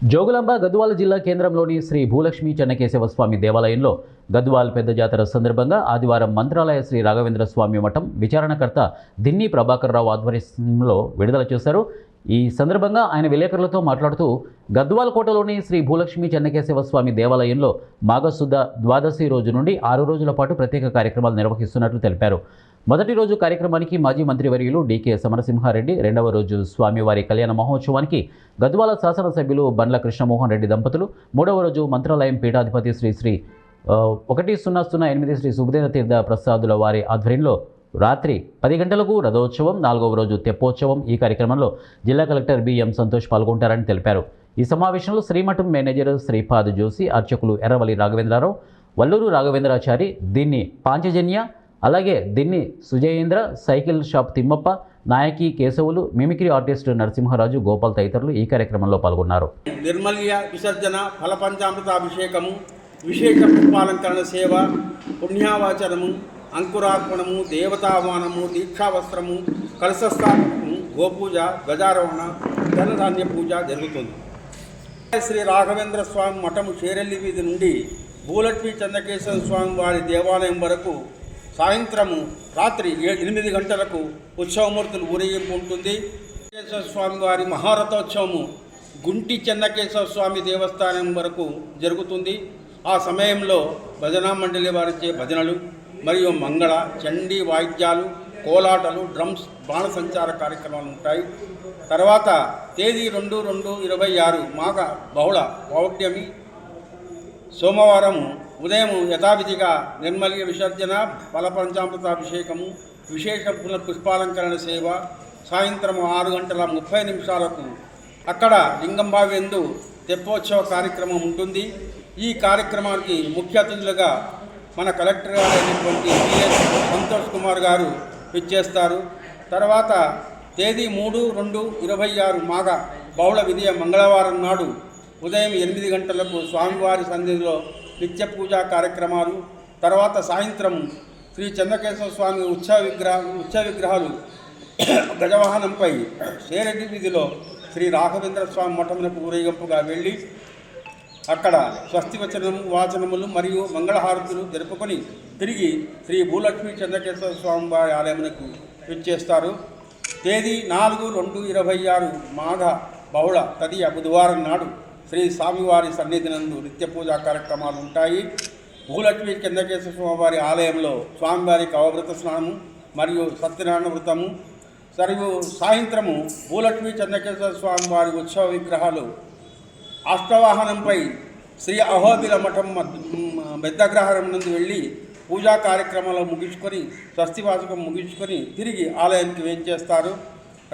జోగులాంబ గద్వాల జిల్లా కేంద్రంలోని శ్రీ భూలక్ష్మి చెన్నకేశవ స్వామి దేవాలయంలో గద్వాల్ పెద్ద జాతర సందర్భంగా ఆదివారం మంత్రాలయ శ్రీ రాఘవేంద్ర స్వామి మఠం విచారణకర్త దిన్ని ప్రభాకర్ రావు ఆధ్వర్యంలో విడుదల చేశారు. ఈ సందర్భంగా ఆయన విలేకరులతో మాట్లాడుతూ గద్వాల్ కోటలోని శ్రీ భూలక్ష్మి చెన్నకేశవ స్వామి దేవాలయంలో మాఘశుద్ధ ద్వాదశి రోజు నుండి 6 రోజుల పాటు ప్రత్యేక కార్యక్రమాలు నిర్వహిస్తున్నట్లు తెలిపారు. మొదటి రోజు కార్యక్రమానికి మాజీ మంత్రివర్యులు డీకే సమరసింహారెడ్డి, రెండవ రోజు స్వామివారి కళ్యాణ మహోత్సవానికి గద్వాల శాసనసభ్యులు బండ్ల కృష్ణమోహన్ రెడ్డి దంపతులు, మూడవ రోజు మంత్రాలయం పీఠాధిపతి శ్రీ 1008 శ్రీ సుబుధేంద్ర తీర్థ ప్రసాదుల వారి ఆధ్వర్యంలో రాత్రి 10 గంటలకు రథోత్సవం, 4వ రోజు తెప్పోత్సవం. ఈ కార్యక్రమంలో జిల్లా కలెక్టర్ బిఎం సంతోష్ పాల్గొంటారని తెలిపారు. ఈ సమావేశంలో శ్రీమఠం మేనేజర్ శ్రీపాద్ జోషి, అర్చకులు ఎర్రవల్లి రాఘవేంద్రరావు, వల్లూరు రాఘవేంద్రాచారి, దీన్ని పాంచజన్య, అలాగే దీన్ని సుజయేంద్ర, సైకిల్ షాప్ తిమ్మప్ప, నాయకి కేశవులు, మిమిక్రీ ఆర్టిస్ట్ నరసింహరాజు, గోపాల్ తదితరులు ఈ కార్యక్రమంలో పాల్గొన్నారు. నిర్మల్య విసర్జన, ఫలపంచామృతాభిషేకము, విశేష పుష్పాలంకరణ సేవ, పుణ్యావాచనము, అంకురార్పణము, దేవతావానము, దీక్షావస్త్రము, కలశస్థాపనము, గోపూజ, గజారోహణ, ధనధాన్య పూజ జరుగుతుంది. శ్రీ రాఘవేంద్ర స్వామి మఠము షేరెల్లి వీధి నుండి భూలక్ష్మి చెన్నకేశవ స్వామి వారి దేవాలయం వరకు సాయంత్రము రాత్రి 8 గంటలకు ఉత్సవమూర్తులు ఊరేగింపు ఉంటుంది. చెన్నకేశవ స్వామి వారి మహారథోత్సవము గుంటి చెన్నకేశవ స్వామి దేవస్థానం వరకు జరుగుతుంది. ఆ సమయంలో భజనా మండలి వారిచే భజనలు మరియు మంగళ, చండీ వాయిద్యాలు, కోలాటలు, డ్రమ్స్, బాణసంచార కార్యక్రమాలు ఉంటాయి. తర్వాత తేదీ 2/2/26 మాఘ బహుళ పౌర్ణమి సోమవారం ఉదయం యథావిధిగా నిర్మల్య విసర్జన, ఫలపంచామృతాభిషేకము, విశేష పుష్పాలంకరణ సేవ, సాయంత్రం 6:30 అక్కడ లింగంబావి తెప్పోత్సవ కార్యక్రమం ఉంటుంది. ఈ కార్యక్రమానికి ముఖ్య అతిథులుగా మన కలెక్టర్ గారు అయినటువంటి బిఎస్ సంతోష్ కుమార్ గారు ఇచ్చేస్తారు. తర్వాత తేదీ 3/2/26 మాఘ బహుళ విధియ మంగళవారం నాడు ఉదయం 8 గంటలకు స్వామివారి సన్నిధిలో నిత్య పూజా కార్యక్రమాలు. తర్వాత సాయంత్రం శ్రీ చెన్నకేశవ స్వామి ఉత్సవ విగ్రహాలు గజవాహనంపై షేరెడ్డి వీధిలో శ్రీ రాఘవేంద్ర స్వామి మఠమునకు ఊరేగింపుగా వెళ్ళి అక్కడ స్వస్తి వాచనములు మరియు మంగళహారతులు జరుపుకొని తిరిగి శ్రీ భూలక్ష్మి చెన్నకేశవ స్వామి వారి ఆలయమునకు విచ్చేస్తారు. తేదీ 4/2/26 మాఘ బహుళ తదియ బుధవారం నాడు శ్రీ స్వామివారి సన్నిధినందు నిత్య పూజా కార్యక్రమాలు ఉంటాయి. భూలక్ష్మి చెన్నకేశవ స్వామి వారి ఆలయంలో స్వామివారికి అవభృత స్నానము మరియు సత్యనారాయణ వ్రతము మరియు సాయంత్రము భూలక్ష్మి చెన్నకేశవ స్వామి వారి ఉత్సవ విగ్రహాలు అష్టవాహనంపై శ్రీ అహోబిల మఠం బెద్దగ్రహారం నందు వెళ్ళి పూజా కార్యక్రమాలు ముగించుకొని స్వస్తివాచకం ముగించుకొని తిరిగి ఆలయానికి వేంచేస్తారు.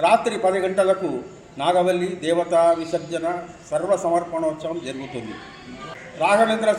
రాత్రి 10 గంటలకు నాగవల్లి దేవతా విసర్జన సర్వ సమర్పణోత్సవం జరుగుతుంది. రాఘవేంద్ర